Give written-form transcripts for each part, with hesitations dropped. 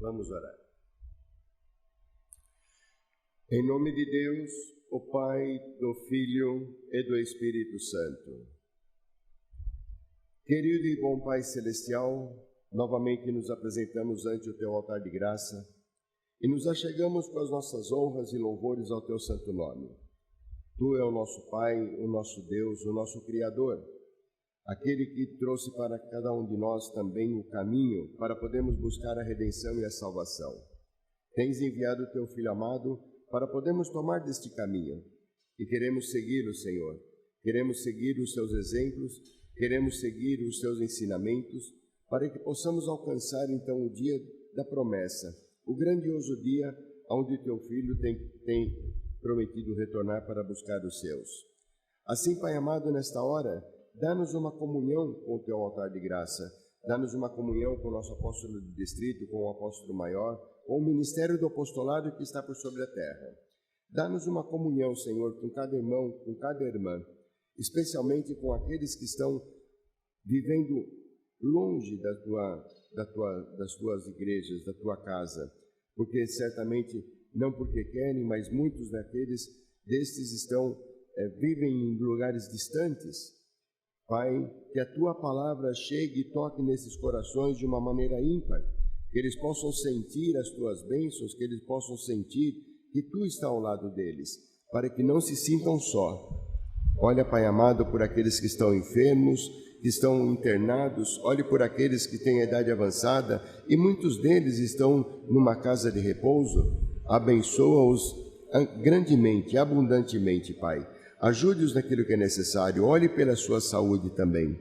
Vamos orar. Em nome de Deus, o Pai, do Filho e do Espírito Santo. Querido e bom Pai Celestial, novamente nos apresentamos ante o Teu altar de graça e nos achegamos com as nossas honras e louvores ao Teu santo nome. Tu é o nosso Pai, o nosso Deus, o nosso Criador, aquele que trouxe para cada um de nós também o caminho para podermos buscar a redenção e a salvação. Tens enviado o Teu Filho amado para podermos tomar deste caminho e queremos segui-lo, Senhor. Queremos seguir os Teus exemplos, queremos seguir os Teus ensinamentos para que possamos alcançar então o dia da promessa, o grandioso dia onde o Teu Filho tem prometido retornar para buscar os seus. Assim, Pai amado, nesta hora, dá-nos uma comunhão com o Teu altar de graça, dá-nos uma comunhão com o nosso apóstolo de distrito, com o apóstolo maior, com o ministério do apostolado que está por sobre a terra. Dá-nos uma comunhão, Senhor, com cada irmão, com cada irmã, especialmente com aqueles que estão vivendo longe das Tuas igrejas, da Tua casa, porque certamente, não porque querem, mas muitos destes vivem em lugares distantes. Pai, que a Tua palavra chegue e toque nesses corações de uma maneira ímpar, que eles possam sentir as Tuas bênçãos, que eles possam sentir que Tu está ao lado deles, para que não se sintam só. Olha, Pai amado, por aqueles que estão enfermos, que estão internados, olhe por aqueles que têm a idade avançada e muitos deles estão numa casa de repouso. Abençoa-os grandemente, abundantemente, Pai. Ajude-os naquilo que é necessário, olhe pela sua saúde também.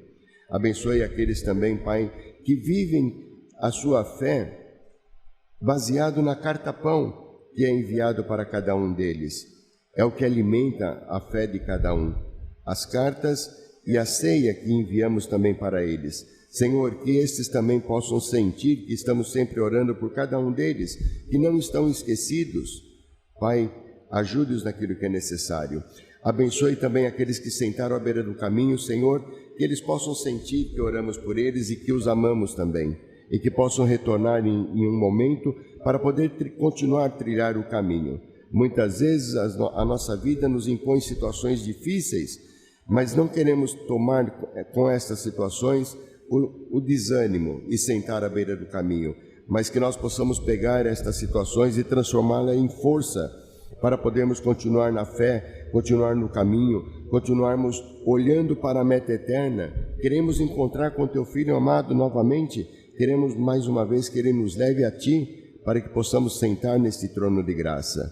Abençoe aqueles também, Pai, que vivem a sua fé baseado na carta-pão que é enviado para cada um deles. É o que alimenta a fé de cada um. As cartas e a ceia que enviamos também para eles. Senhor, que estes também possam sentir que estamos sempre orando por cada um deles, que não estão esquecidos. Pai, ajude-os naquilo que é necessário. Abençoe também aqueles que sentaram à beira do caminho, Senhor, que eles possam sentir que oramos por eles e que os amamos também, e que possam retornar em um momento para poder continuar a trilhar o caminho. Muitas vezes a nossa vida nos impõe situações difíceis, mas não queremos tomar com estas situações o desânimo e sentar à beira do caminho, mas que nós possamos pegar estas situações e transformá-las em força para podermos continuar na fé, continuar no caminho, continuarmos olhando para a meta eterna. Queremos encontrar com Teu Filho amado novamente, queremos mais uma vez que Ele nos leve a Ti, para que possamos sentar neste trono de graça.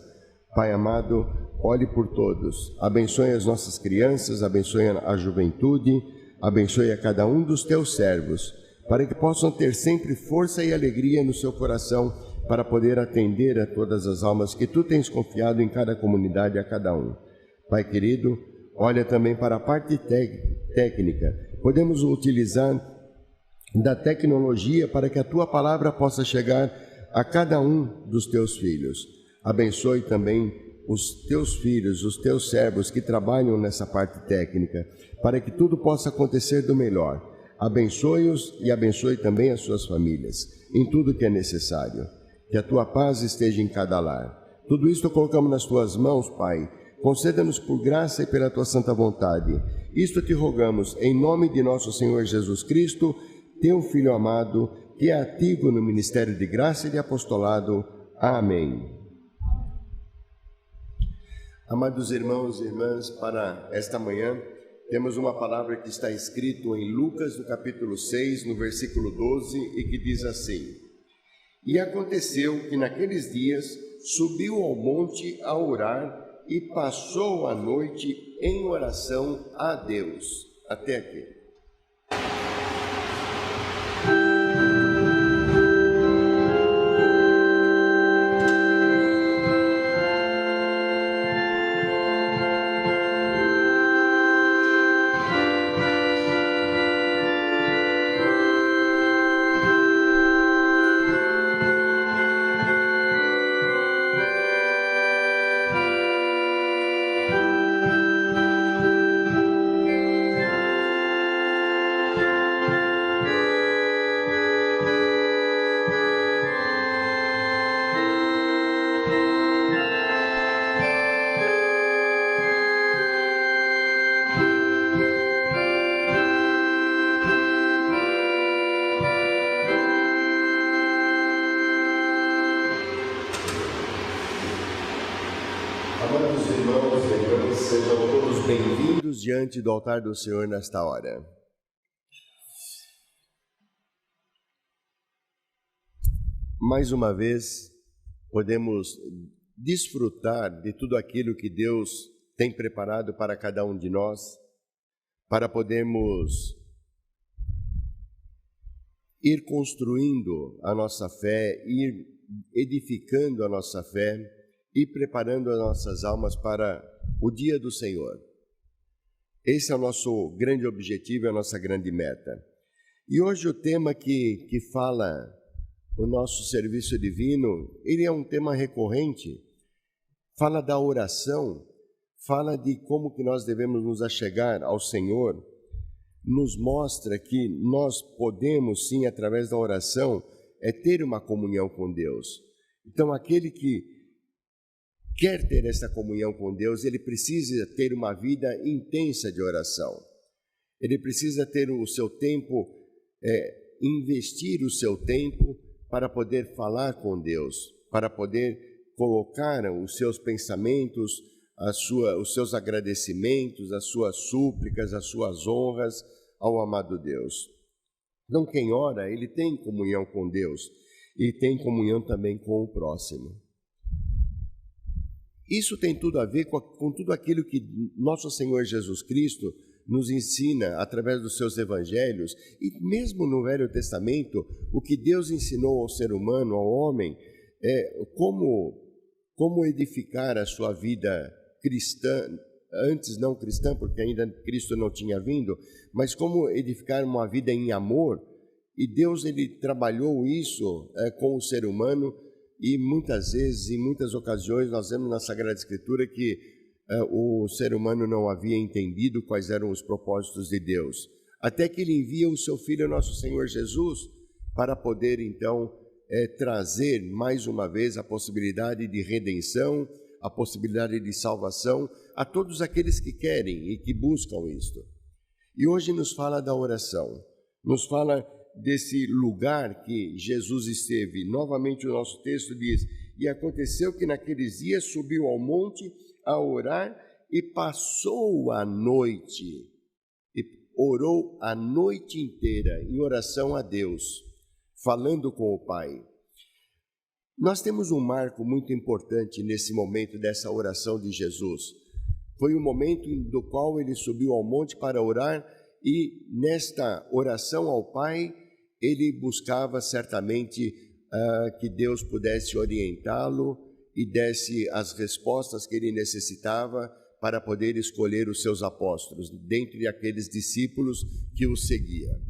Pai amado, olhe por todos, abençoe as nossas crianças, abençoe a juventude, abençoe a cada um dos Teus servos, para que possam ter sempre força e alegria no seu coração, para poder atender a todas as almas que Tu tens confiado em cada comunidade, a cada um. Pai querido, olha também para a parte técnica. Podemos utilizar da tecnologia para que a Tua palavra possa chegar a cada um dos Teus filhos. Abençoe também os Teus filhos, os Teus servos que trabalham nessa parte técnica, para que tudo possa acontecer do melhor. Abençoe-os e abençoe também as suas famílias, em tudo que é necessário. Que a Tua paz esteja em cada lar. Tudo isto colocamos nas Tuas mãos, Pai. Conceda-nos por graça e pela Tua santa vontade. Isto Te rogamos em nome de nosso Senhor Jesus Cristo, Teu Filho amado, que é ativo no ministério de graça e de apostolado. Amém. Amados irmãos e irmãs, para esta manhã, temos uma palavra que está escrito em Lucas, no capítulo 6, no versículo 12, e que diz assim: E aconteceu que naqueles dias subiu ao monte a orar e passou a noite em oração a Deus. Até aqui. Amados irmãos e irmãs, sejam todos bem-vindos diante do altar do Senhor nesta hora. Mais uma vez, podemos desfrutar de tudo aquilo que Deus tem preparado para cada um de nós, para podermos ir construindo a nossa fé, ir edificando a nossa fé, e preparando as nossas almas para o dia do Senhor. Esse é o nosso grande objetivo, é a nossa grande meta. E hoje o tema que fala o nosso serviço divino, ele é um tema recorrente, fala da oração, fala de como que nós devemos nos achegar ao Senhor, nos mostra que nós podemos sim, através da oração, ter uma comunhão com Deus. Então aquele que quer ter essa comunhão com Deus, ele precisa ter uma vida intensa de oração. Ele precisa ter o seu tempo, investir o seu tempo para poder falar com Deus, para poder colocar os seus pensamentos, os seus agradecimentos, as suas súplicas, as suas honras ao amado Deus. Então quem ora, ele tem comunhão com Deus e tem comunhão também com o próximo. Isso tem tudo a ver com tudo aquilo que nosso Senhor Jesus Cristo nos ensina através dos seus evangelhos e mesmo no Velho Testamento, o que Deus ensinou ao ser humano, ao homem, como edificar a sua vida cristã, antes não cristã, porque ainda Cristo não tinha vindo, mas como edificar uma vida em amor. E Deus ele trabalhou isso com o ser humano. E muitas vezes, em muitas ocasiões, nós vemos na Sagrada Escritura que o ser humano não havia entendido quais eram os propósitos de Deus. Até que ele envia o seu Filho, nosso Senhor Jesus, para poder então trazer mais uma vez a possibilidade de redenção, a possibilidade de salvação a todos aqueles que querem e que buscam isto. E hoje nos fala da oração, nos fala desse lugar que Jesus esteve. Novamente o nosso texto diz: e aconteceu que naqueles dias subiu ao monte a orar e passou a noite, e orou a noite inteira em oração a Deus, falando com o Pai. Nós temos um marco muito importante nesse momento dessa oração de Jesus. Foi o momento do qual ele subiu ao monte para orar e nesta oração ao Pai, ele buscava certamente que Deus pudesse orientá-lo e desse as respostas que ele necessitava para poder escolher os seus apóstolos, dentre aqueles discípulos que o seguiam.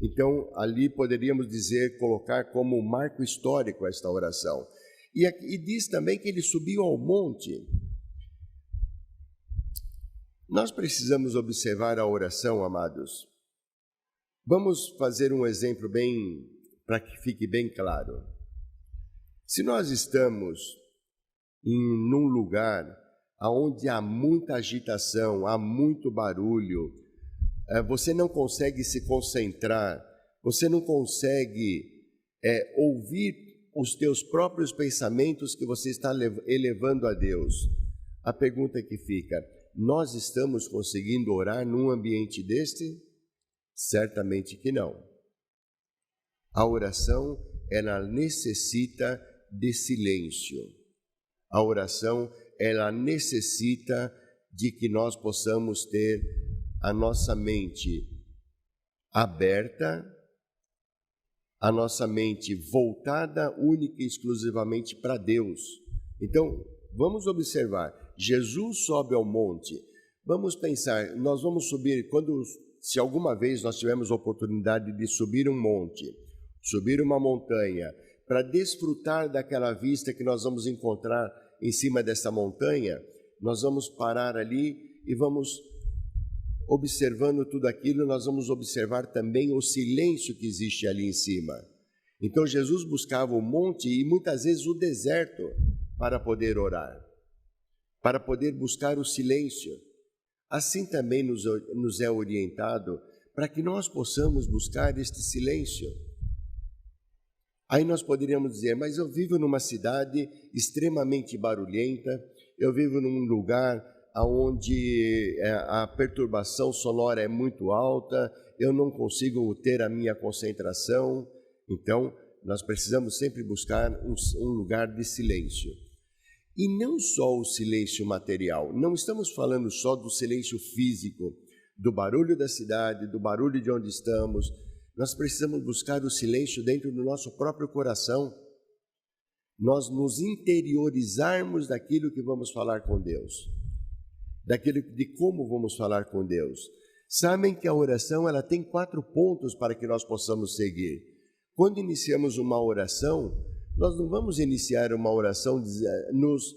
Então, ali poderíamos dizer, colocar como marco histórico esta oração. E diz também que ele subiu ao monte. Nós precisamos observar a oração, amados. Vamos fazer um exemplo para que fique bem claro. Se nós estamos num lugar onde há muita agitação, há muito barulho, você não consegue se concentrar, você não consegue ouvir os teus próprios pensamentos que você está elevando a Deus. A pergunta que fica: nós estamos conseguindo orar num ambiente deste? Certamente que não. A oração, ela necessita de silêncio. A oração, ela necessita de que nós possamos ter a nossa mente aberta, a nossa mente voltada única e exclusivamente para Deus. Então, vamos observar. Jesus sobe ao monte. Vamos pensar, nós vamos subir, se alguma vez nós tivermos a oportunidade de subir um monte, subir uma montanha, para desfrutar daquela vista que nós vamos encontrar em cima dessa montanha, nós vamos parar ali e vamos observando tudo aquilo, nós vamos observar também o silêncio que existe ali em cima. Então Jesus buscava o monte e muitas vezes o deserto para poder orar, para poder buscar o silêncio. Assim também nos é orientado para que nós possamos buscar este silêncio. Aí nós poderíamos dizer, mas eu vivo numa cidade extremamente barulhenta, eu vivo num lugar onde a perturbação sonora é muito alta, eu não consigo ter a minha concentração. Então, nós precisamos sempre buscar um lugar de silêncio. E não só o silêncio material, não estamos falando só do silêncio físico, do barulho da cidade, do barulho de onde estamos. Nós precisamos buscar o silêncio dentro do nosso próprio coração. Nós nos interiorizarmos daquilo que vamos falar com Deus, de como vamos falar com Deus. Sabem que a oração ela tem 4 pontos para que nós possamos seguir. Quando iniciamos uma oração, nós não vamos iniciar uma oração nos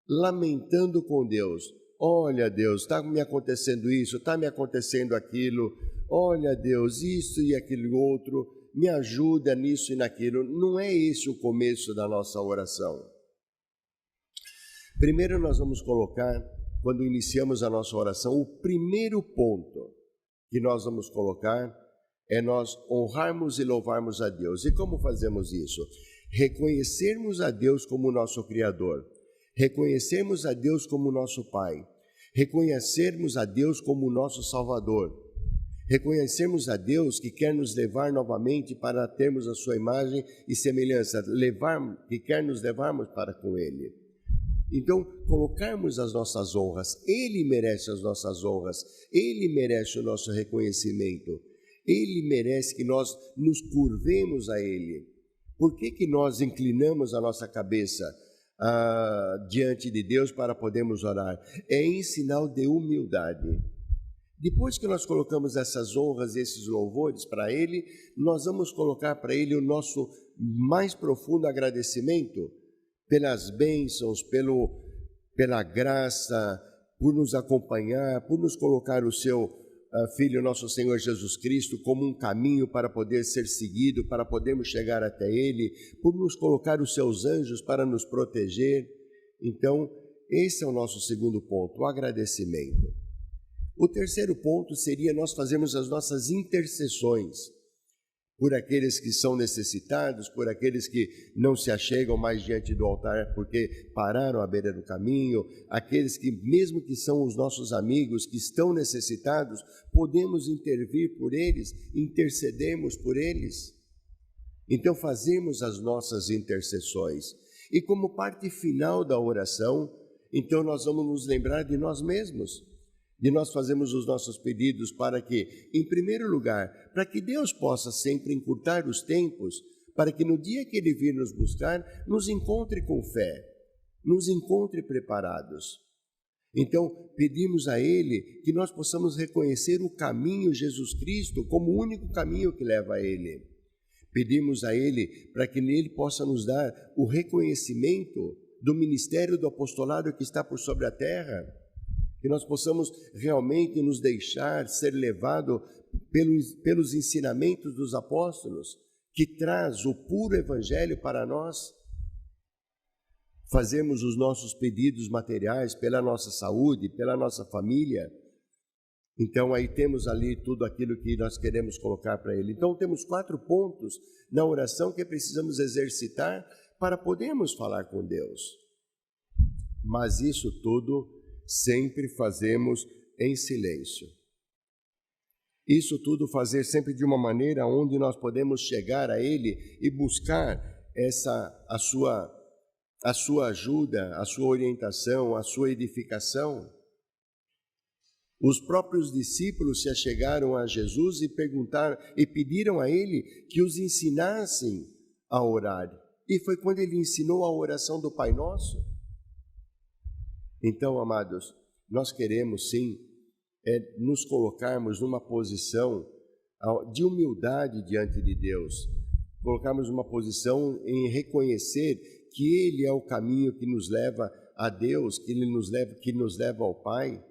lamentando com Deus. Olha, Deus, está me acontecendo isso, está me acontecendo aquilo. Olha, Deus, isso e aquilo outro, me ajuda nisso e naquilo. Não é esse o começo da nossa oração. Primeiro nós vamos colocar, quando iniciamos a nossa oração, o primeiro ponto que nós vamos colocar é nós honrarmos e louvarmos a Deus. E como fazemos isso? Reconhecermos a Deus como nosso Criador, reconhecermos a Deus como nosso Pai, reconhecermos a Deus como nosso Salvador, reconhecermos a Deus que quer nos levar novamente para termos a sua imagem e semelhança, que quer nos levarmos para com Ele. Então, colocarmos as nossas honras, Ele merece as nossas honras, Ele merece o nosso reconhecimento, Ele merece que nós nos curvemos a Ele. Por que nós inclinamos a nossa cabeça diante de Deus para podermos orar? É em sinal de humildade. Depois que nós colocamos essas honras, esses louvores para Ele, nós vamos colocar para Ele o nosso mais profundo agradecimento pelas bênçãos, pela graça, por nos acompanhar, por nos colocar o seu Filho, nosso Senhor Jesus Cristo, como um caminho para poder ser seguido, para podermos chegar até Ele, por nos colocar os seus anjos para nos proteger. Então, esse é o nosso segundo ponto, o agradecimento. O terceiro ponto seria nós fazermos as nossas intercessões por aqueles que são necessitados, por aqueles que não se achegam mais diante do altar porque pararam à beira do caminho, aqueles que, mesmo que são os nossos amigos, que estão necessitados, podemos intervir por eles, intercedermos por eles. Então, fazemos as nossas intercessões. E como parte final da oração, então nós vamos nos lembrar de nós mesmos, de nós fazermos os nossos pedidos para que, em primeiro lugar, para que Deus possa sempre encurtar os tempos, para que no dia que Ele vir nos buscar, nos encontre com fé, nos encontre preparados. Então, pedimos a Ele que nós possamos reconhecer o caminho Jesus Cristo como o único caminho que leva a Ele. Pedimos a Ele para que Ele possa nos dar o reconhecimento do ministério do apostolado que está por sobre a terra, que nós possamos realmente nos deixar ser levado pelos ensinamentos dos apóstolos, que traz o puro evangelho para nós. Fazemos os nossos pedidos materiais pela nossa saúde, pela nossa família. Então aí temos ali tudo aquilo que nós queremos colocar para Ele. Então temos 4 pontos na oração que precisamos exercitar para podermos falar com Deus. Mas isso tudo sempre fazemos em silêncio. Isso tudo fazer sempre de uma maneira onde nós podemos chegar a Ele e buscar a sua ajuda, a sua orientação, a sua edificação. Os próprios discípulos se achegaram a Jesus e pediram a Ele que os ensinassem a orar. E foi quando Ele ensinou a oração do Pai Nosso. Então, amados, nós queremos sim nos colocarmos numa posição de humildade diante de Deus, colocarmos numa posição em reconhecer que Ele é o caminho que nos leva a Deus, que nos leva ao Pai.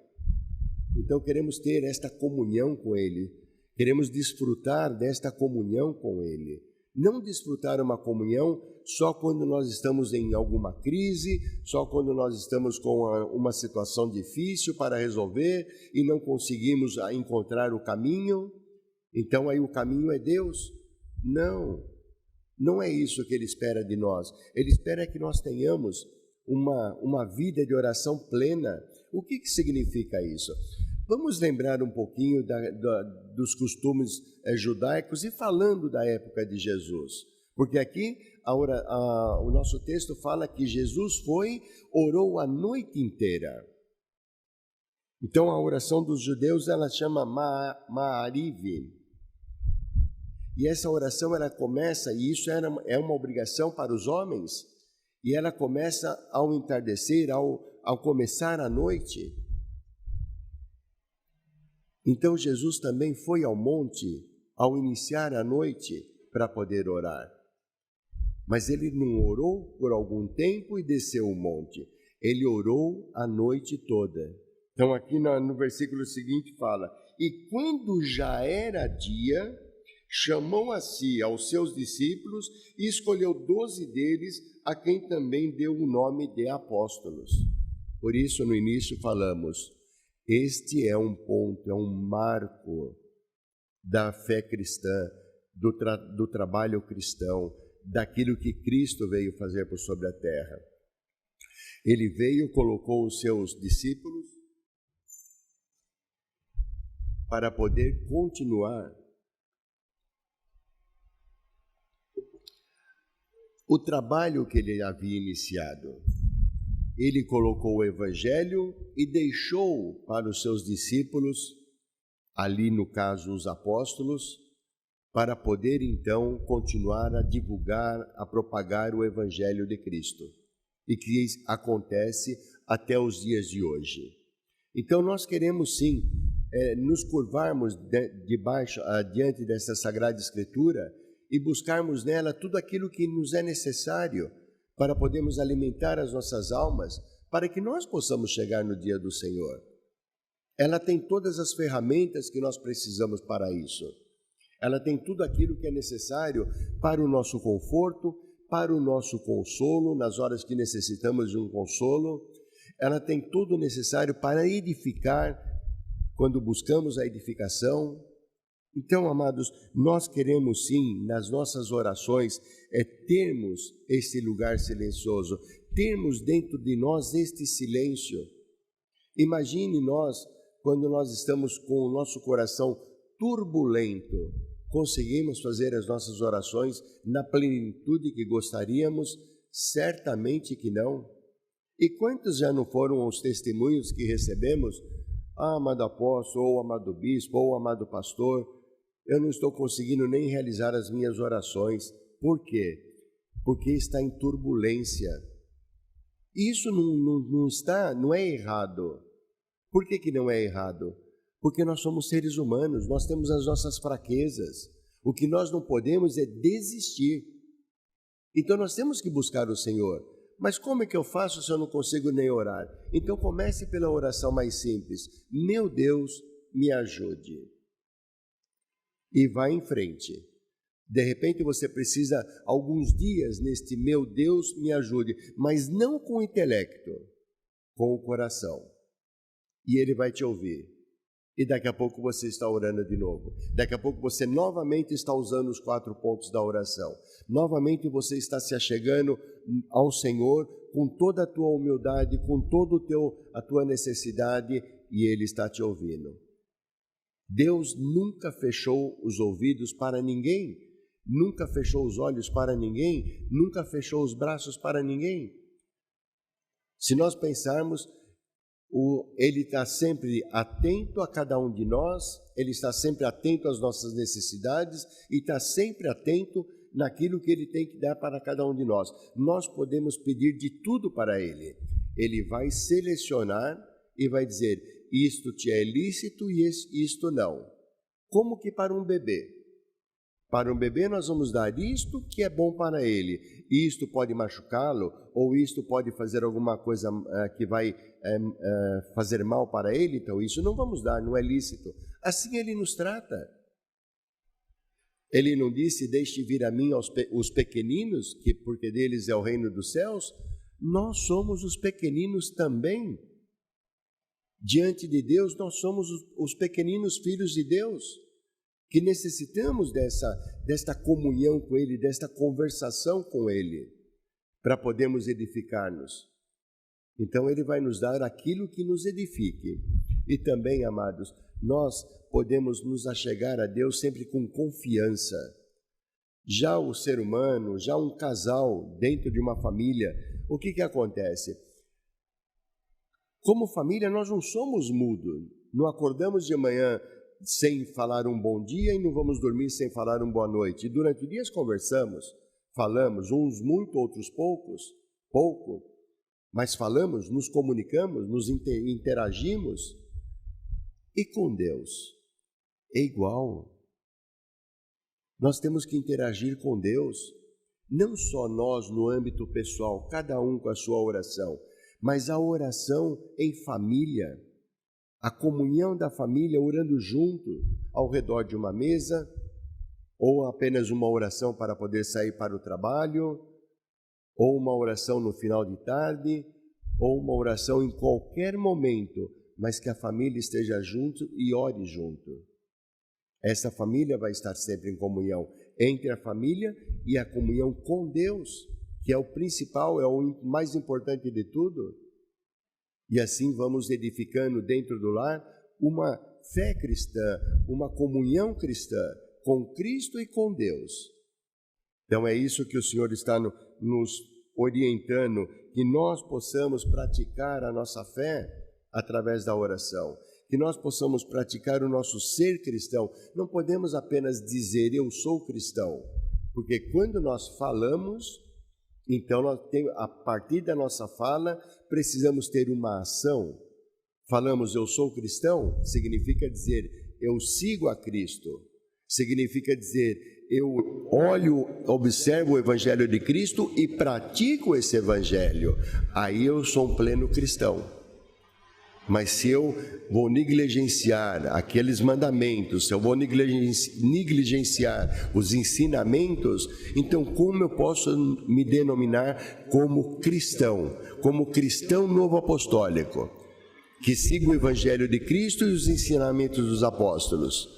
Então queremos ter esta comunhão com Ele, queremos desfrutar desta comunhão com Ele. Não desfrutar uma comunhão só quando nós estamos em alguma crise, só quando nós estamos com uma situação difícil para resolver e não conseguimos encontrar o caminho. Então aí o caminho é Deus. Não é isso que Ele espera de nós. Ele espera que nós tenhamos uma vida de oração plena. O que significa isso? Vamos lembrar um pouquinho dos costumes judaicos e falando da época de Jesus. Porque aqui o nosso texto fala que Jesus orou a noite inteira. Então a oração dos judeus ela chama Ma'ariv. E essa oração ela começa, e isso é uma obrigação para os homens, e ela começa ao entardecer, ao começar a noite. Então Jesus também foi ao monte ao iniciar a noite para poder orar. Mas ele não orou por algum tempo e desceu o monte. Ele orou a noite toda. Então aqui no versículo seguinte fala: e quando já era dia, chamou a si aos seus discípulos e escolheu 12 deles, a quem também deu o nome de apóstolos. Por isso no início falamos, este é um ponto, é um marco da fé cristã, do trabalho cristão, daquilo que Cristo veio fazer por sobre a terra. Ele veio, colocou os seus discípulos para poder continuar o trabalho que ele havia iniciado. Ele colocou o evangelho e deixou para os seus discípulos, ali no caso os apóstolos, para poder então continuar a divulgar, a propagar o evangelho de Cristo, e que acontece até os dias de hoje. Então nós queremos sim nos curvarmos diante dessa Sagrada Escritura e buscarmos nela tudo aquilo que nos é necessário para podermos alimentar as nossas almas, para que nós possamos chegar no dia do Senhor. Ela tem todas as ferramentas que nós precisamos para isso. Ela tem tudo aquilo que é necessário para o nosso conforto, para o nosso consolo, nas horas que necessitamos de um consolo. Ela tem tudo necessário para edificar, quando buscamos a edificação. Então, amados, nós queremos sim, nas nossas orações, termos esse lugar silencioso, termos dentro de nós este silêncio. Imagine nós, quando nós estamos com o nosso coração turbulento, conseguimos fazer as nossas orações na plenitude que gostaríamos? Certamente que não. E quantos já não foram os testemunhos que recebemos? Amado apóstolo, ou amado bispo, ou amado pastor, eu não estou conseguindo nem realizar as minhas orações. Por quê? Porque está em turbulência. Isso não é errado. Por que não é errado? Porque nós somos seres humanos, nós temos as nossas fraquezas. O que nós não podemos é desistir. Então nós temos que buscar o Senhor. Mas como é que eu faço se eu não consigo nem orar? Então comece pela oração mais simples. Meu Deus, me ajude. E vá em frente. De repente você precisa alguns dias neste meu Deus, me ajude, mas não com o intelecto, com o coração. E Ele vai te ouvir. E daqui a pouco você está orando de novo. Daqui a pouco você novamente está usando os 4 pontos da oração. Novamente você está se achegando ao Senhor com toda a tua humildade, com toda a tua necessidade, e Ele está te ouvindo. Deus nunca fechou os ouvidos para ninguém, nunca fechou os olhos para ninguém, nunca fechou os braços para ninguém. Se nós pensarmos, Ele está sempre atento a cada um de nós, Ele está sempre atento às nossas necessidades e está sempre atento naquilo que Ele tem que dar para cada um de nós. Nós podemos pedir de tudo para Ele. Ele vai selecionar e vai dizer, isto te é lícito e isto não. Como que para um bebê? Para um bebê nós vamos dar isto que é bom para ele. Isto pode machucá-lo ou isto pode fazer alguma coisa que vai fazer mal para ele, então isso não vamos dar, não é lícito. Assim Ele nos trata. Ele não disse, deixe vir a mim os pequeninos, porque deles é o reino dos céus. Nós somos os pequeninos também. Diante de Deus, nós somos os pequeninos filhos de Deus, que necessitamos desta comunhão com Ele, desta conversação com Ele, para podermos edificar-nos. Então Ele vai nos dar aquilo que nos edifique. E também, amados, nós podemos nos achegar a Deus sempre com confiança. Já o ser humano, já um casal dentro de uma família, o que acontece? Como família, nós não somos mudos. Não acordamos de manhã sem falar um bom dia e não vamos dormir sem falar uma boa noite. E durante o dia conversamos, falamos, uns muito, outros pouco, mas falamos, nos comunicamos, nos interagimos. E com Deus é igual. Nós temos que interagir com Deus, não só nós no âmbito pessoal, cada um com a sua oração, mas a oração em família, a comunhão da família orando junto ao redor de uma mesa, ou apenas uma oração para poder sair para o trabalho, ou uma oração no final de tarde, ou uma oração em qualquer momento, mas que a família esteja junto e ore junto. Essa família vai estar sempre em comunhão entre a família e a comunhão com Deus, que é o principal, é o mais importante de tudo. E assim vamos edificando dentro do lar uma fé cristã, uma comunhão cristã com Cristo e com Deus. Então é isso que o Senhor está nos orientando, que nós possamos praticar a nossa fé através da oração, que nós possamos praticar o nosso ser cristão. Não podemos apenas dizer eu sou cristão, porque quando nós falamos, então a partir da nossa fala precisamos ter uma ação. Falamos eu sou cristão, significa dizer eu sigo a Cristo, significa dizer eu observo o Evangelho de Cristo e pratico esse Evangelho. Aí eu sou um pleno cristão. Mas se eu vou negligenciar aqueles mandamentos, se eu vou negligenciar os ensinamentos, então como eu posso me denominar como cristão novo apostólico, que siga o Evangelho de Cristo e os ensinamentos dos apóstolos?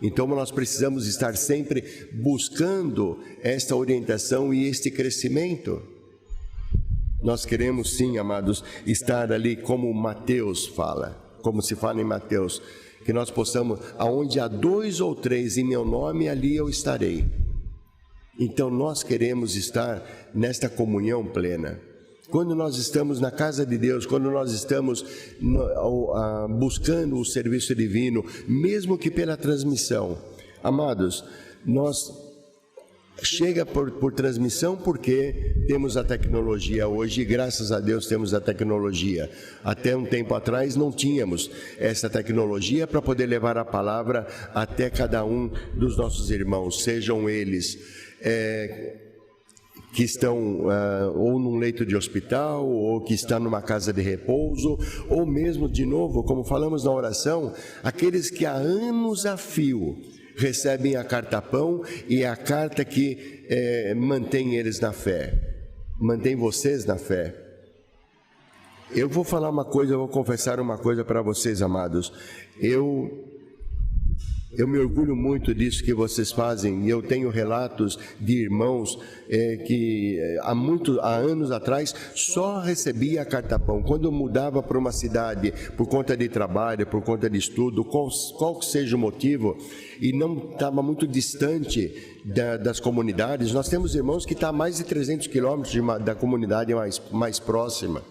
Então nós precisamos estar sempre buscando esta orientação e este crescimento. Nós queremos sim, amados, estar ali como Mateus fala, como se fala em Mateus, que nós possamos, aonde há 2 ou 3 em meu nome, ali eu estarei. Então nós queremos estar nesta comunhão plena. Quando nós estamos na casa de Deus, quando nós estamos buscando o serviço divino, mesmo que pela transmissão, amados, nós chega por transmissão porque temos a tecnologia hoje, e graças a Deus temos a tecnologia. Até um tempo atrás não tínhamos essa tecnologia para poder levar a palavra até cada um dos nossos irmãos, sejam eles que estão ou num leito de hospital, ou que estão numa casa de repouso, ou mesmo, de novo, como falamos na oração, aqueles que há anos a fio recebem a carta-pão, e é a carta que mantém eles na fé, mantém vocês na fé. Eu vou falar uma coisa, eu vou confessar uma coisa para vocês, amados. Eu me orgulho muito disso que vocês fazem, e eu tenho relatos de irmãos que há anos atrás só recebia a carta-pão. Quando eu mudava para uma cidade por conta de trabalho, por conta de estudo, qual que seja o motivo, e não estava muito distante das comunidades, nós temos irmãos que estão a mais de 300 quilômetros da comunidade mais próxima.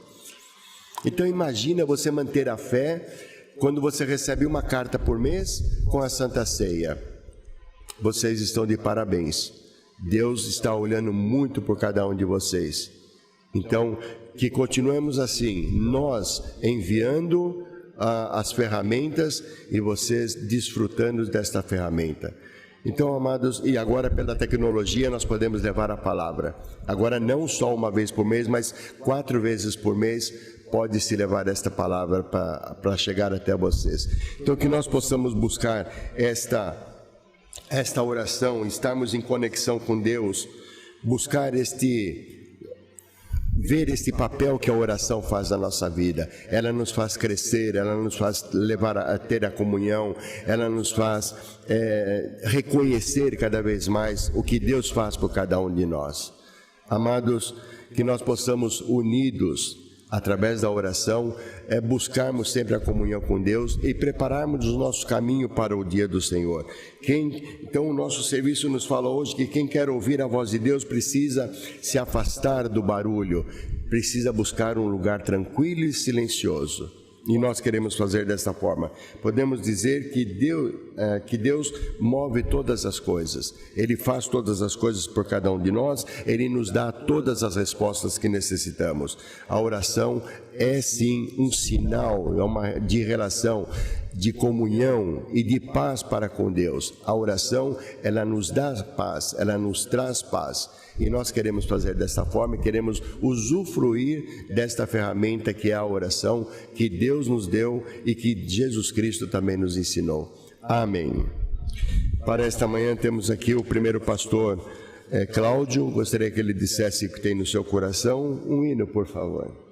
Então imagina você manter a fé quando você recebe uma carta por mês com a Santa Ceia. Vocês estão de parabéns. Deus está olhando muito por cada um de vocês. Então, que continuemos assim, nós enviando as ferramentas e vocês desfrutando desta ferramenta. Então, amados, e agora pela tecnologia nós podemos levar a palavra. Agora não só uma vez por mês, mas 4 vezes por mês, pode-se levar esta palavra para chegar até vocês. Então, que nós possamos buscar esta oração, estarmos em conexão com Deus, buscar ver este papel que a oração faz na nossa vida. Ela nos faz crescer, ela nos faz levar a ter a comunhão, ela nos faz reconhecer cada vez mais o que Deus faz por cada um de nós. Amados, que nós possamos unidos através da oração, é buscarmos sempre a comunhão com Deus e prepararmos o nosso caminho para o dia do Senhor. Então, o nosso serviço nos fala hoje que quem quer ouvir a voz de Deus precisa se afastar do barulho, precisa buscar um lugar tranquilo e silencioso. E nós queremos fazer desta forma. Podemos dizer que Deus move todas as coisas. Ele faz todas as coisas por cada um de nós. Ele nos dá todas as respostas que necessitamos. A oração é sim um sinal de relação, de comunhão e de paz para com Deus. A oração, ela nos dá paz, ela nos traz paz. E nós queremos fazer desta forma, queremos usufruir desta ferramenta que é a oração, que Deus nos deu e que Jesus Cristo também nos ensinou. Amém. Para esta manhã temos aqui o primeiro pastor, Cláudio. Gostaria que ele dissesse o que tem no seu coração. Um hino, por favor.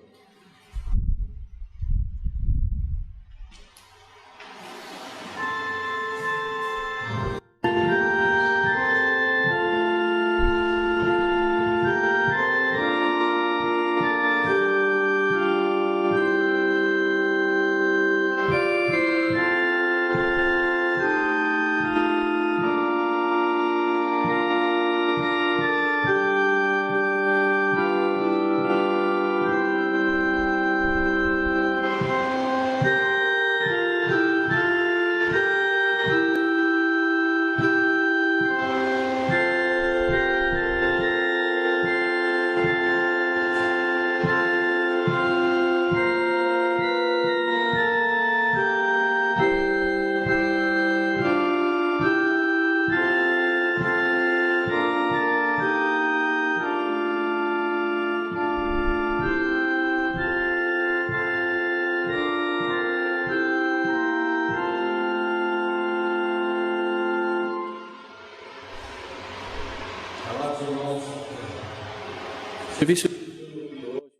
O serviço de hoje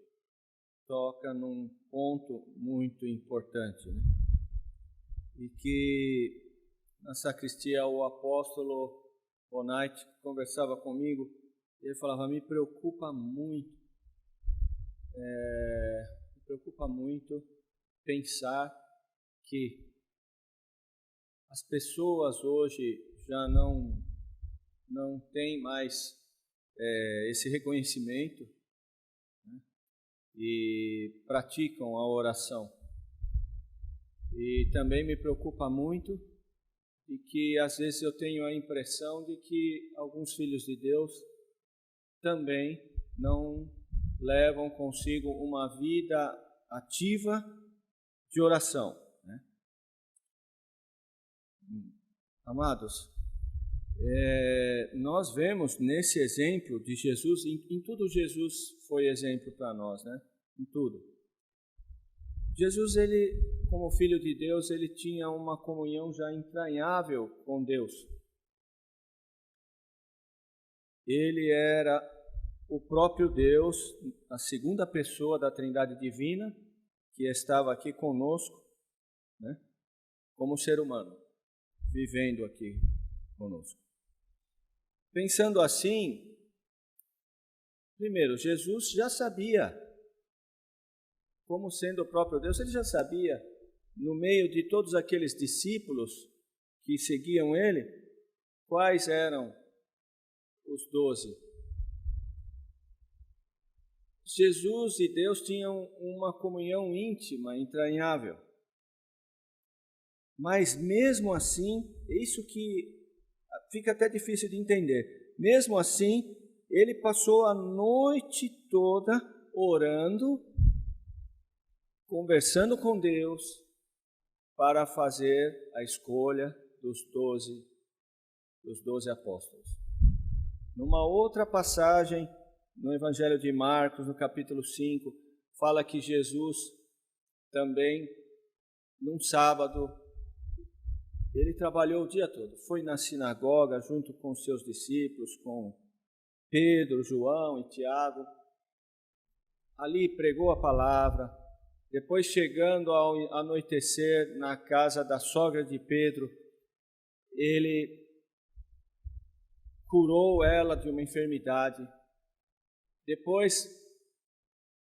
toca num ponto muito importante, né? E que na sacristia o apóstolo Bonait conversava comigo e ele falava: me preocupa muito pensar que as pessoas hoje já não têm mais esse reconhecimento, né, e praticam a oração. E também me preocupa muito e que às vezes eu tenho a impressão de que alguns filhos de Deus também não levam consigo uma vida ativa de oração, né? Amados, nós vemos nesse exemplo de Jesus, em tudo Jesus foi exemplo para nós, né? Em tudo. Jesus, ele, como Filho de Deus, ele tinha uma comunhão já entranhável com Deus. Ele era o próprio Deus, a segunda pessoa da Trindade Divina, que estava aqui conosco, né? Como ser humano, vivendo aqui conosco. Pensando assim, primeiro, Jesus já sabia, como sendo o próprio Deus, ele já sabia, no meio de todos aqueles discípulos que seguiam ele, quais eram os 12. Jesus e Deus tinham uma comunhão íntima, entranhável. Mas mesmo assim, isso que fica até difícil de entender. Mesmo assim, ele passou a noite toda orando, conversando com Deus, para fazer a escolha dos 12 apóstolos. Numa outra passagem, no Evangelho de Marcos, no capítulo 5, fala que Jesus também, num sábado, ele trabalhou o dia todo. Foi na sinagoga junto com seus discípulos, com Pedro, João e Tiago. Ali pregou a palavra. Depois, chegando ao anoitecer na casa da sogra de Pedro, ele curou ela de uma enfermidade. Depois,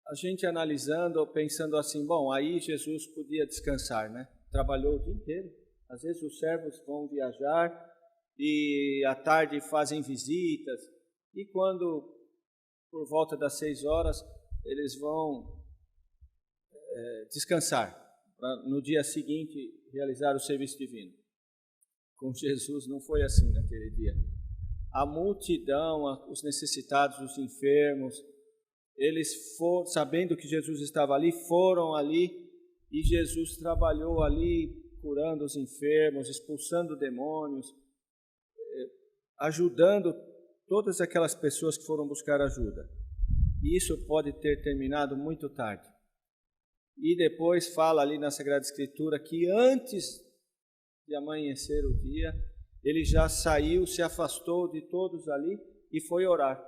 a gente analisando, pensando assim, bom, aí Jesus podia descansar, né? Trabalhou o dia inteiro. Às vezes os servos vão viajar e à tarde fazem visitas. E quando, por volta das 6 horas, eles vão descansar, para no dia seguinte realizar o serviço divino. Com Jesus não foi assim naquele dia. A multidão, os necessitados, os enfermos, eles foram, sabendo que Jesus estava ali, foram ali, e Jesus trabalhou ali, curando os enfermos, expulsando demônios, ajudando todas aquelas pessoas que foram buscar ajuda. E isso pode ter terminado muito tarde. E depois fala ali na Sagrada Escritura que antes de amanhecer o dia, ele já saiu, se afastou de todos ali e foi orar.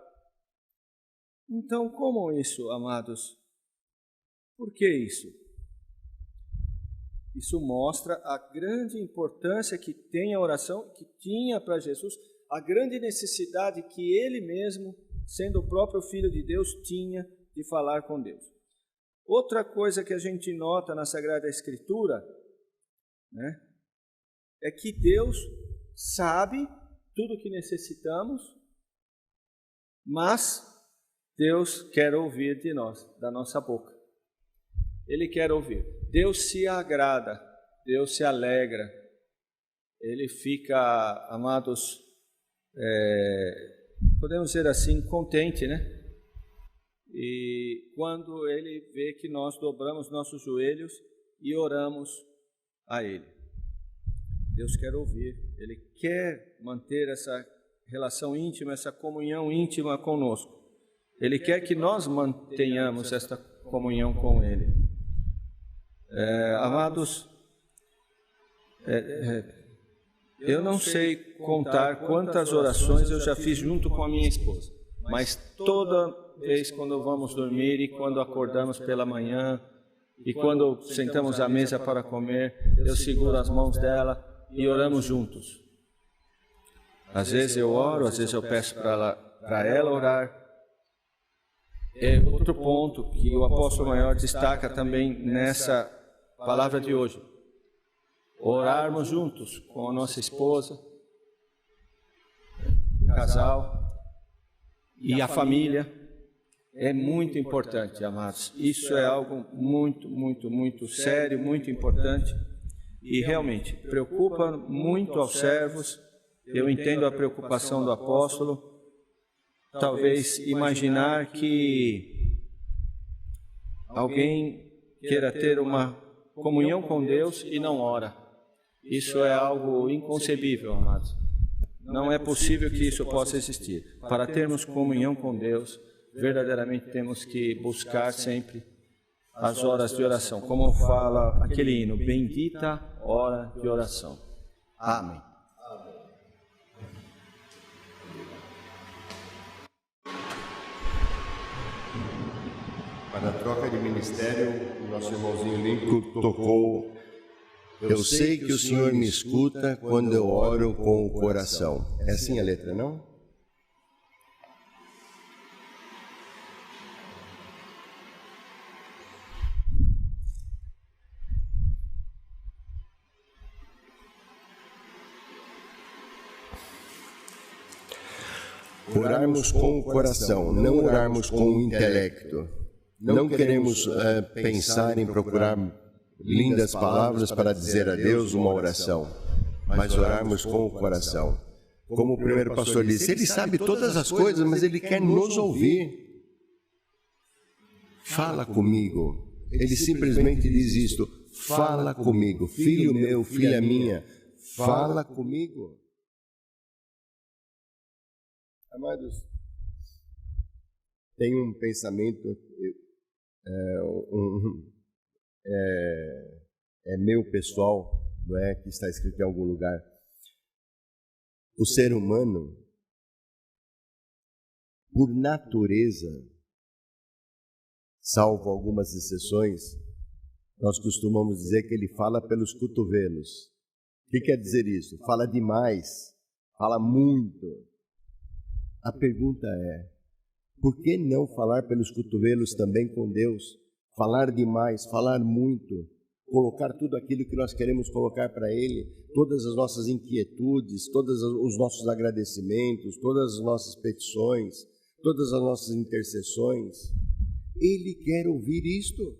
Então, como isso, amados? Por que isso? Isso mostra a grande importância que tem a oração, que tinha para Jesus, a grande necessidade que ele mesmo, sendo o próprio Filho de Deus, tinha de falar com Deus. Outra coisa que a gente nota na Sagrada Escritura, né, é que Deus sabe tudo o que necessitamos, mas Deus quer ouvir de nós, da nossa boca. Ele quer ouvir. Deus se agrada, Deus se alegra, Ele fica, amados, podemos dizer assim, contente, né? E quando Ele vê que nós dobramos nossos joelhos e oramos a Ele. Deus quer ouvir, Ele quer manter essa relação íntima, essa comunhão íntima conosco. Ele quer que nós mantenhamos esta comunhão com Ele. Amados, eu não sei contar quantas orações eu já fiz junto com a minha esposa, mas toda vez quando vamos dormir e quando acordamos pela manhã e quando sentamos à mesa para comer, eu seguro as mãos dela e oramos juntos. Às vezes eu oro, às vezes eu peço para ela orar. É outro ponto que o apóstolo maior destaca também nessa palavra de hoje. Orarmos juntos com a nossa esposa, o casal e a família é muito importante, amados. Isso é algo muito, muito, muito sério, muito importante e realmente preocupa muito aos servos. Eu entendo a preocupação do apóstolo. Talvez imaginar que alguém queira ter uma comunhão com Deus e não ora. Isso é algo inconcebível, amados. Não é possível que isso possa existir. Para termos comunhão com Deus, verdadeiramente temos que buscar sempre as horas de oração. Como fala aquele hino, bendita hora de oração. Amém. Para a troca de ministério, o nosso irmãozinho Lincoln tocou: eu sei que o Senhor me escuta quando eu oro com o coração. É assim a letra, não? Orarmos com o coração, não orarmos com o intelecto. Não queremos pensar em procurar lindas palavras para dizer a Deus uma oração, mas orarmos com o coração. Como o primeiro pastor disse, Ele sabe todas as coisas, mas Ele quer nos ouvir. Fala comigo. Ele simplesmente diz isto: fala comigo, filho meu, filha minha, fala comigo. Amados, tem um pensamento, meu pessoal, não é, que está escrito em algum lugar. O ser humano, por natureza, salvo algumas exceções, nós costumamos dizer que ele fala pelos cotovelos. O que quer dizer isso? Fala demais, fala muito. A pergunta é: Por que não falar pelos cotovelos também com Deus? Falar demais, falar muito, colocar tudo aquilo que nós queremos colocar para Ele, todas as nossas inquietudes, todos os nossos agradecimentos, todas as nossas petições, todas as nossas intercessões. Ele quer ouvir isto,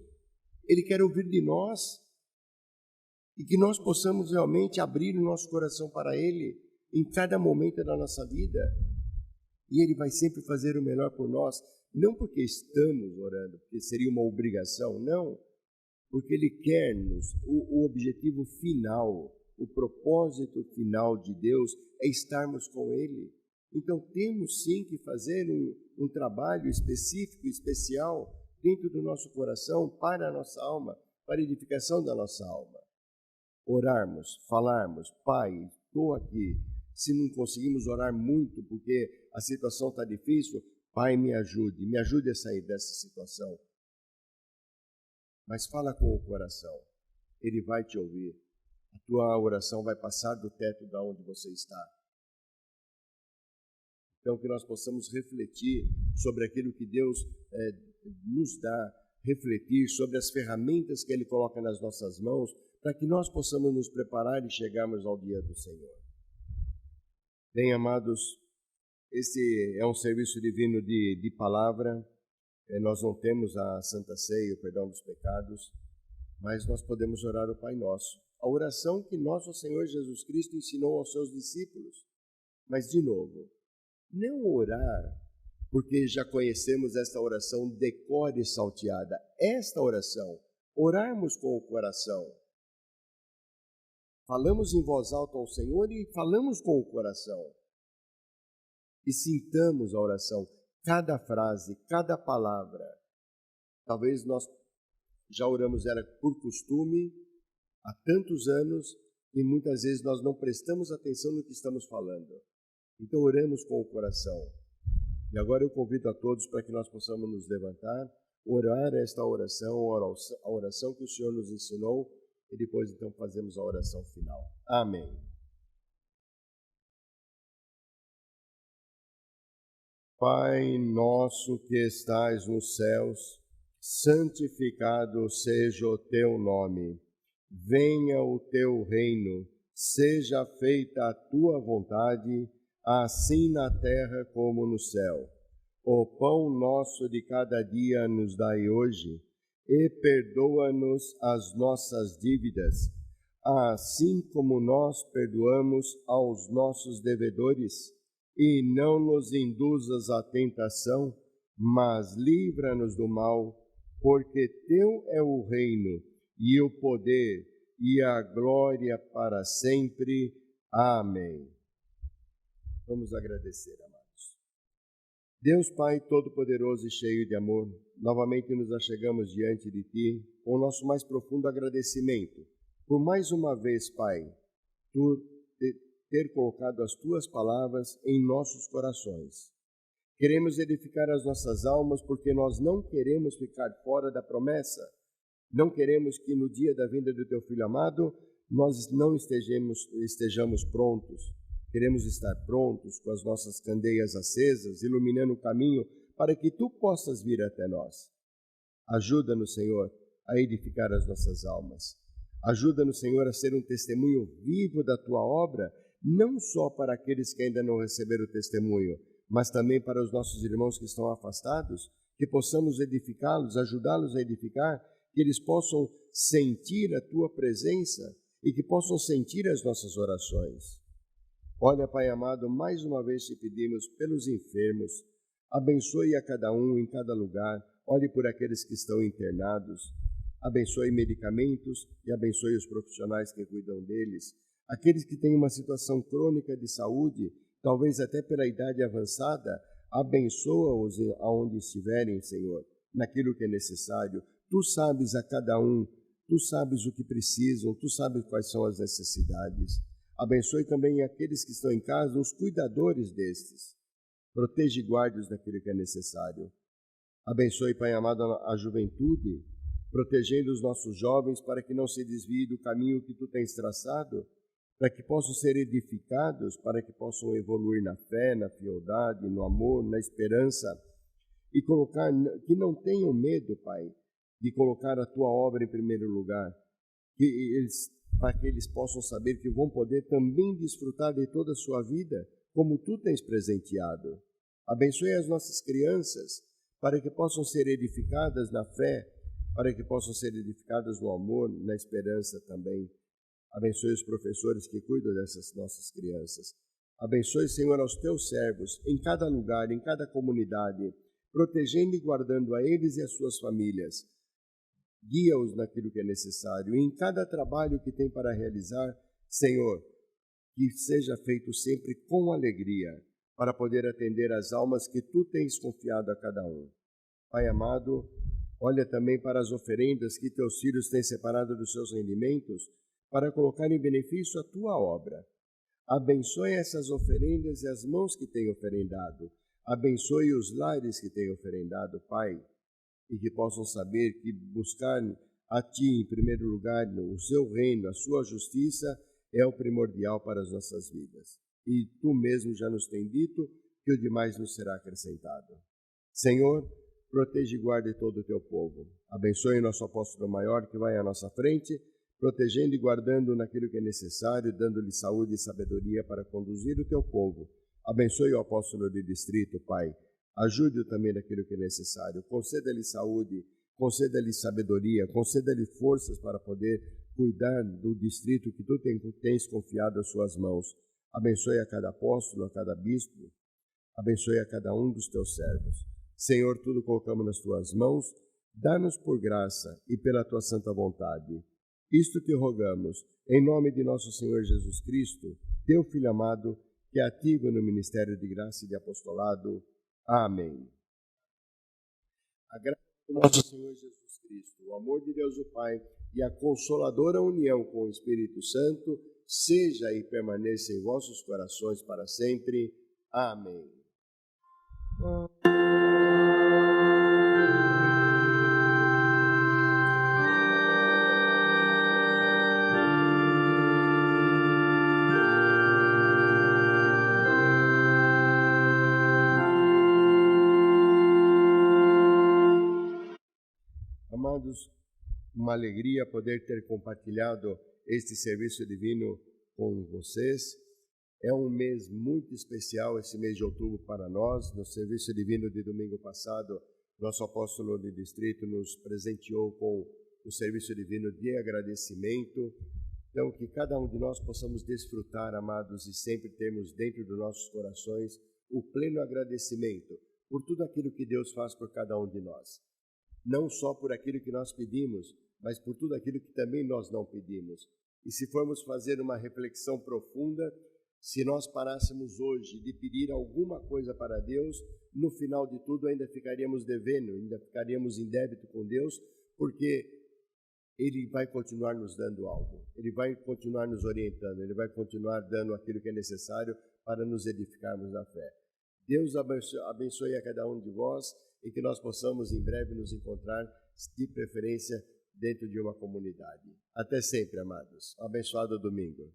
Ele quer ouvir de nós, e que nós possamos realmente abrir o nosso coração para Ele em cada momento da nossa vida. E Ele vai sempre fazer o melhor por nós, não porque estamos orando, porque seria uma obrigação, não, porque Ele quer-nos, o objetivo final, o propósito final de Deus é estarmos com Ele. Então temos sim que fazer um trabalho específico, especial, dentro do nosso coração, para a nossa alma, para a edificação da nossa alma. Orarmos, falarmos, Pai, estou aqui. Se não conseguimos orar muito porque a situação está difícil, Pai, me ajude a sair dessa situação. Mas fala com o coração, Ele vai te ouvir. A tua oração vai passar do teto de onde você está. Então, que nós possamos refletir sobre aquilo que Deus nos dá, refletir sobre as ferramentas que Ele coloca nas nossas mãos, para que nós possamos nos preparar e chegarmos ao dia do Senhor. Bem, amados, esse é um serviço divino de palavra. Nós não temos a Santa Ceia, o perdão dos pecados, mas nós podemos orar o Pai Nosso. A oração que nosso Senhor Jesus Cristo ensinou aos seus discípulos. Mas, de novo, não orar porque já conhecemos esta oração decore e salteada. Esta oração, orarmos com o coração. Falamos em voz alta ao Senhor e falamos com o coração. E sintamos a oração, cada frase, cada palavra. Talvez nós já oramos ela por costume há tantos anos e muitas vezes nós não prestamos atenção no que estamos falando. Então oramos com o coração. E agora eu convido a todos para que nós possamos nos levantar, orar esta oração, a oração que o Senhor nos ensinou, e depois então fazemos a oração final. Amém. Pai nosso que estais nos céus, santificado seja o teu nome. Venha o teu reino, seja feita a tua vontade, assim na terra como no céu. O pão nosso de cada dia nos dai hoje, e perdoa-nos as nossas dívidas, assim como nós perdoamos aos nossos devedores. E não nos induzas à tentação, mas livra-nos do mal, porque teu é o reino, e o poder, e a glória para sempre. Amém. Vamos agradecer, amados. Deus Pai Todo-Poderoso e cheio de amor, novamente nos achegamos diante de Ti com o nosso mais profundo agradecimento por mais uma vez, Pai, Tu ter colocado as Tuas palavras em nossos corações. Queremos edificar as nossas almas porque nós não queremos ficar fora da promessa. Não queremos que no dia da vinda do Teu Filho amado nós não estejamos prontos. Queremos estar prontos com as nossas candeias acesas, iluminando o caminho para que Tu possas vir até nós. Ajuda-nos, Senhor, a edificar as nossas almas. Ajuda-nos, Senhor, a ser um testemunho vivo da Tua obra, não só para aqueles que ainda não receberam o testemunho, mas também para os nossos irmãos que estão afastados, que possamos edificá-los, ajudá-los a edificar, que eles possam sentir a Tua presença e que possam sentir as nossas orações. Olha, Pai amado, mais uma vez te pedimos pelos enfermos, abençoe a cada um em cada lugar, olhe por aqueles que estão internados, abençoe medicamentos e abençoe os profissionais que cuidam deles, aqueles que têm uma situação crônica de saúde, talvez até pela idade avançada, abençoa-os aonde estiverem, Senhor, naquilo que é necessário. Tu sabes a cada um, Tu sabes o que precisam, Tu sabes quais são as necessidades. Abençoe também aqueles que estão em casa, os cuidadores destes. Protege e guarde-os naquilo que é necessário. Abençoe, Pai amado, a juventude, protegendo os nossos jovens para que não se desviem do caminho que Tu tens traçado, para que possam ser edificados, para que possam evoluir na fé, na fieldade, no amor, na esperança. e colocar, que não tenham medo, Pai, de colocar a Tua obra em primeiro lugar, para que eles possam saber que vão poder também desfrutar de toda a sua vida, como Tu tens presenteado. Abençoe as nossas crianças, para que possam ser edificadas na fé, para que possam ser edificadas no amor, na esperança também. Abençoe os professores que cuidam dessas nossas crianças. Abençoe, Senhor, aos Teus servos, em cada lugar, em cada comunidade, protegendo e guardando a eles e as suas famílias. Guia-os naquilo que é necessário. E em cada trabalho que tem para realizar, Senhor, que seja feito sempre com alegria, para poder atender às almas que Tu tens confiado a cada um. Pai amado, olha também para as oferendas que Teus filhos têm separado dos seus rendimentos para colocar em benefício a Tua obra. Abençoe essas oferendas e as mãos que têm oferendado. Abençoe os lares que têm oferendado, Pai, e que possam saber que buscar a Ti, em primeiro lugar, o Seu reino, a Sua justiça, é o primordial para as nossas vidas. E Tu mesmo já nos tem dito que o demais nos será acrescentado. Senhor, protege e guarde todo o Teu povo. Abençoe o nosso apóstolo maior que vai à nossa frente, protegendo e guardando naquilo que é necessário, dando-lhe saúde e sabedoria para conduzir o Teu povo. Abençoe o apóstolo de distrito, Pai. Ajude-o também naquilo que é necessário. Conceda-lhe saúde, conceda-lhe sabedoria, conceda-lhe forças para poder cuidar do distrito que Tu tens confiado às suas mãos. Abençoe a cada apóstolo, a cada bispo. Abençoe a cada um dos Teus servos. Senhor, tudo colocamos nas Tuas mãos. Dá-nos por graça e pela Tua santa vontade. Isto Te rogamos, em nome de nosso Senhor Jesus Cristo, Teu Filho amado, que é ativo no ministério de graça e de apostolado. Amém. A graça de nosso Senhor Jesus Cristo, o amor de Deus o Pai e a consoladora união com o Espírito Santo seja e permaneça em vossos corações para sempre. Amém. Amados, uma alegria poder ter compartilhado este serviço divino com vocês. É um mês muito especial, esse mês de outubro para nós. No serviço divino de domingo passado, nosso apóstolo de distrito nos presenteou com o serviço divino de agradecimento. Então, que cada um de nós possamos desfrutar, amados, e sempre termos dentro dos nossos corações o pleno agradecimento por tudo aquilo que Deus faz por cada um de nós. Não só por aquilo que nós pedimos, mas por tudo aquilo que também nós não pedimos. E se formos fazer uma reflexão profunda, se nós parássemos hoje de pedir alguma coisa para Deus, no final de tudo ainda ficaríamos devendo, ainda ficaríamos em débito com Deus, porque Ele vai continuar nos dando algo, Ele vai continuar nos orientando, Ele vai continuar dando aquilo que é necessário para nos edificarmos na fé. Deus abençoe a cada um de vós e que nós possamos em breve nos encontrar, de preferência, dentro de uma comunidade. Até sempre, amados. Abençoado domingo.